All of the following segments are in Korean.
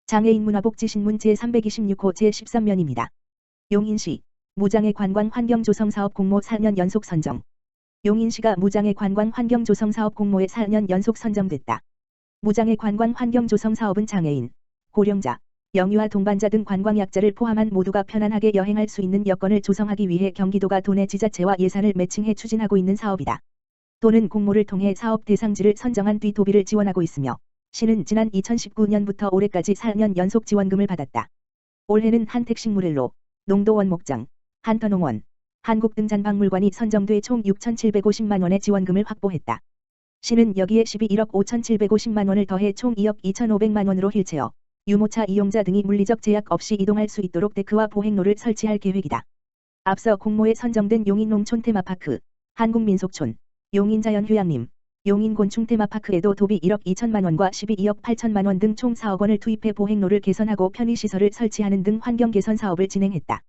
장애인 문화복지신문 제326호 제13면입니다. 용인시 무장애 관광 환경 조성 사업 공모 4년 연속 선정. 용인시가 무장애 관광 환경 조성 사업 공모에 4년 연속 선정됐다. 무장애 관광 환경 조성 사업은 장애인, 고령자, 영유아 동반자 등 관광약자를 포함한 모두가 편안하게 여행할 수 있는 여건을 조성하기 위해 경기도가 도내 지자체와 예산을 매칭해 추진하고 있는 사업이다. 도는 공모를 통해 사업 대상지를 선정한 뒤 도비를 지원하고 있으며 시는 지난 2019년부터 올해까지 4년 연속 지원금을 받았다. 올해는 한택식물일로, 농도원목장, 한터농원, 한국등잔박물관이 선정돼 총 6,750만 원의 지원금을 확보했다. 시는 여기에 12억 5,750만 원을 더해 총 2억 2,500만 원으로 휠체어, 유모차 이용자 등이 물리적 제약 없이 이동할 수 있도록 데크와 보행로를 설치할 계획이다. 앞서 공모에 선정된 용인농촌 테마파크, 한국민속촌, 용인자연휴양림, 용인곤충 테마파크에도 도비 1억 2천만 원과 12억 8천만 원 등 총 4억 원을 투입해 보행로를 개선하고 편의시설을 설치하는 등 환경 개선 사업을 진행했다.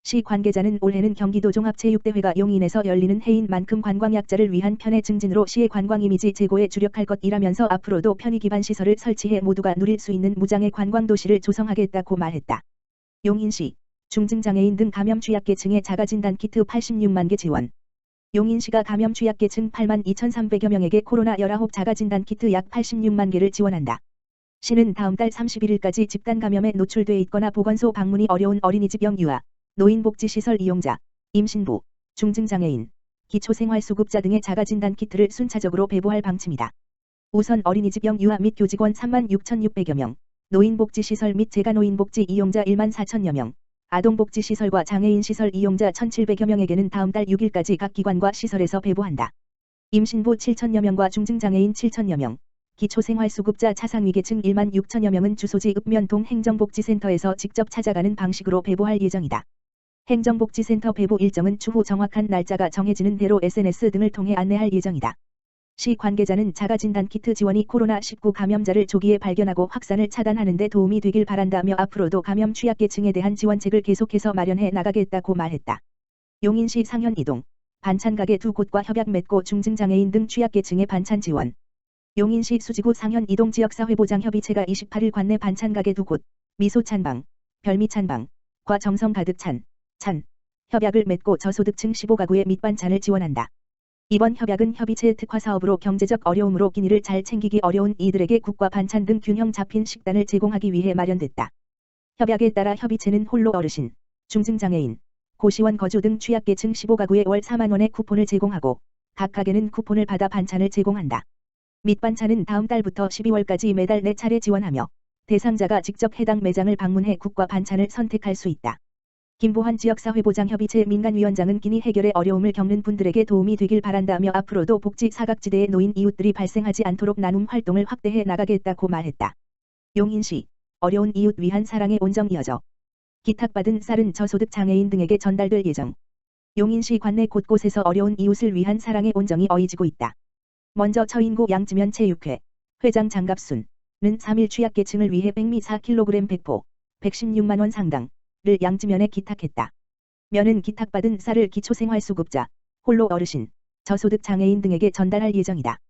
시 관계자는 올해는 경기도 종합체육대회가 용인에서 열리는 해인 만큼 관광약자를 위한 편의 증진으로 시의 관광 이미지 제고에 주력할 것이라면서 앞으로도 편의 기반 시설을 설치해 모두가 누릴 수 있는 무장애 관광도시를 조성하겠다고 말했다. 용인시 중증장애인 등 감염 취약계층의 자가진단 키트 86만 개 지원. 용인시가 감염 취약계층 8만 2,300여 명에게 코로나19 자가진단 키트 약 86만 개를 지원한다. 시는 다음 달 31일까지 집단 감염에 노출돼 있거나 보건소 방문이 어려운 어린이집 영유아, 노인복지시설 이용자, 임신부, 중증장애인, 기초생활수급자 등의 자가진단 키트를 순차적으로 배부할 방침이다. 우선 어린이집 영유아 및 교직원 3만 6,600여 명, 노인복지시설 및 재가노인복지 이용자 1만 4천여 명, 아동복지시설과 장애인시설 이용자 1,700여 명에게는 다음 달 6일까지 각 기관과 시설에서 배부한다. 임신부 7천여 명과 중증장애인 7천여 명, 기초생활수급자 차상위계층 1만 6천여 명은 주소지 읍면동 행정복지센터에서 직접 찾아가는 방식으로 배부할 예정이다. 행정복지센터 배부 일정은 추후 정확한 날짜가 정해지는 대로 SNS 등을 통해 안내할 예정이다. 시 관계자는 자가진단키트 지원이 코로나19 감염자를 조기에 발견하고 확산을 차단하는 데 도움이 되길 바란다며 앞으로도 감염 취약계층에 대한 지원책을 계속해서 마련해 나가겠다고 말했다. 용인시 상현 이동, 반찬가게 2곳과 협약 맺고 중증장애인 등 취약계층의 반찬 지원. 용인시 수지구 상현 이동 지역사회보장협의체가 28일 관내 반찬가게 2곳, 미소찬방, 별미찬방과 정성 가득 찬 협약을 맺고 저소득층 15가구의 밑반찬을 지원한다. 이번 협약은 협의체 특화사업으로 경제적 어려움으로 끼니를 잘 챙기기 어려운 이들에게 국과 반찬 등 균형 잡힌 식단을 제공하기 위해 마련됐다. 협약에 따라 협의체는 홀로 어르신, 중증장애인, 고시원 거주 등 취약계층 15가구에 월 4만 원의 쿠폰을 제공하고 각 가게는 쿠폰을 받아 반찬을 제공한다. 밑반찬은 다음 달부터 12월까지 매달 4차례 지원하며 대상자가 직접 해당 매장을 방문해 국과 반찬을 선택할 수 있다. 김보환 지역사회보장협의체 민간위원장은 끼니 해결에 어려움을 겪는 분들에게 도움이 되길 바란다며 앞으로도 복지 사각지대에 놓인 이웃들이 발생하지 않도록 나눔 활동을 확대해 나가겠다고 말했다. 용인시 어려운 이웃 위한 사랑의 온정 이어져 기탁받은 쌀은 저소득 장애인 등에게 전달될 예정. 용인시 관내 곳곳에서 어려운 이웃을 위한 사랑의 온정이 어이지고 있다. 먼저 처인구 양지면 체육회 회장 장갑순은 3일 취약계층을 위해 백미 4kg 백포 116만 원 상당 를 양지면에 기탁했다. 면은 기탁받은 쌀을 기초생활수급자, 홀로 어르신, 저소득 장애인 등에게 전달할 예정이다.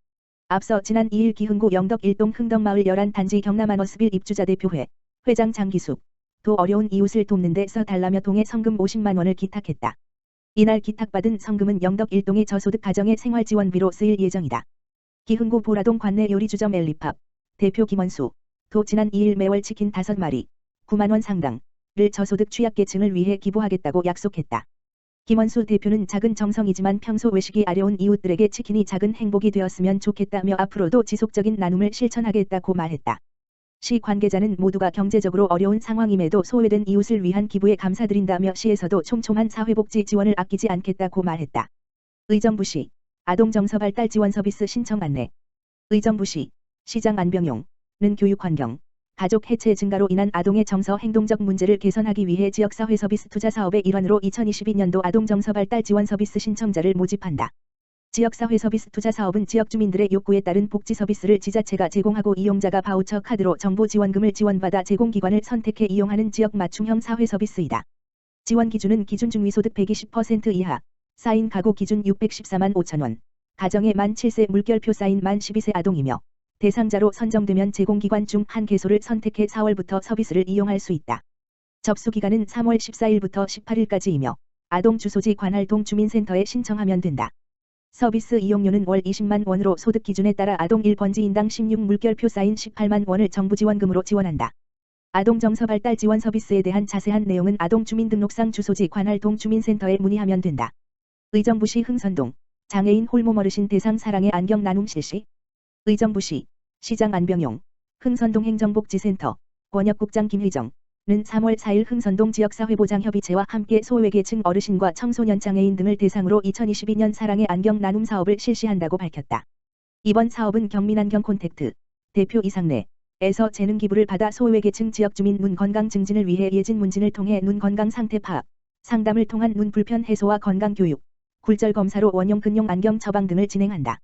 앞서 지난 2일 기흥구 영덕 1동 흥덕마을 11단지 경남아너스빌 입주자 대표회 회장 장기숙 도 어려운 이웃을 돕는 데 써달라며 동해 성금 50만 원을 기탁했다. 이날 기탁받은 성금은 영덕 1동의 저소득 가정의 생활지원비로 쓰일 예정이다. 기흥구 보라동 관내 요리주점 엘리팝 대표 김원수 도 지난 2일 매월 치킨 5마리 9만 원 상당 를 저소득 취약계층을 위해 기부하겠다고 약속했다. 김원수 대표는 작은 정성이지만 평소 외식이 아려운 이웃들에게 치킨이 작은 행복이 되었으면 좋겠다며 앞으로도 지속적인 나눔을 실천하겠다고 말했다. 시 관계자는 모두가 경제적으로 어려운 상황임에도 소외된 이웃을 위한 기부에 감사드린다며 시에서도 촘촘한 사회복지 지원을 아끼지 않겠다고 말했다. 의정부시 아동정서발달 지원 서비스 신청 안내. 의정부시 시장 안병용은 교육환경 가족 해체 증가로 인한 아동의 정서 행동적 문제를 개선하기 위해 지역사회 서비스 투자 사업의 일환으로 2022년도 아동정서 발달 지원 서비스 신청자를 모집한다. 지역사회 서비스 투자 사업은 지역 주민들의 욕구에 따른 복지 서비스를 지자체가 제공하고 이용자가 바우처 카드로 정부 지원금을 지원받아 제공기관을 선택해 이용하는 지역 맞춤형 사회 서비스이다. 지원 기준은 기준 중위소득 120% 이하, 쌓인 가구 기준 614만 5천 원, 가정에 만 7세 물결표 쌓인 만 12세 아동이며 대상자로 선정되면 제공기관 중 한 개소를 선택해 4월부터 서비스를 이용할 수 있다. 접수기간은 3월 14일부터 18일까지이며 아동 주소지 관할동 주민센터에 신청하면 된다. 서비스 이용료는 월 20만 원으로 소득 기준에 따라 아동 1번지인당 16물결표 사인 18만 원을 정부 지원금으로 지원한다. 아동 정서 발달 지원 서비스에 대한 자세한 내용은 아동 주민등록상 주소지 관할동 주민센터에 문의하면 된다. 의정부시 흥선동 장애인 홀몸 어르신 대상 사랑의 안경 나눔 실시. 의정부시 시장 안병용 흥선동 행정복지센터 권역국장 김희정은 3월 4일 흥선동 지역사회보장협의체와 함께 소외계층 어르신과 청소년 장애인 등을 대상으로 2022년 사랑의 안경 나눔 사업을 실시한다고 밝혔다. 이번 사업은 경민안경 콘택트 대표 이상래에서 재능 기부를 받아 소외계층 지역 주민 눈 건강 증진을 위해 예진 문진을 통해 눈 건강 상태 파악, 상담을 통한 눈 불편 해소와 건강 교육, 굴절 검사로 원용 근용 안경 처방 등을 진행한다.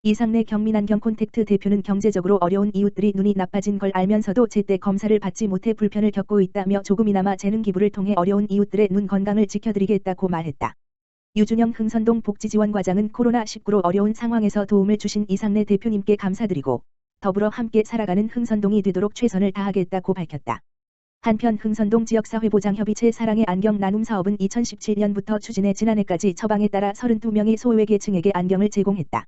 이상래 경민안경 콘택트 대표는 경제적으로 어려운 이웃들이 눈이 나빠진 걸 알면서도 제때 검사를 받지 못해 불편을 겪고 있다며 조금이나마 재능 기부를 통해 어려운 이웃들의 눈 건강을 지켜드리겠다고 말했다. 유준영 흥선동 복지지원과장은 코로나19로 어려운 상황에서 도움을 주신 이상래 대표님께 감사드리고 더불어 함께 살아가는 흥선동이 되도록 최선을 다하겠다고 밝혔다. 한편 흥선동 지역사회보장협의체 사랑의 안경 나눔 사업은 2017년부터 추진해 지난해까지 처방에 따라 32명의 소외계층에게 안경을 제공했다.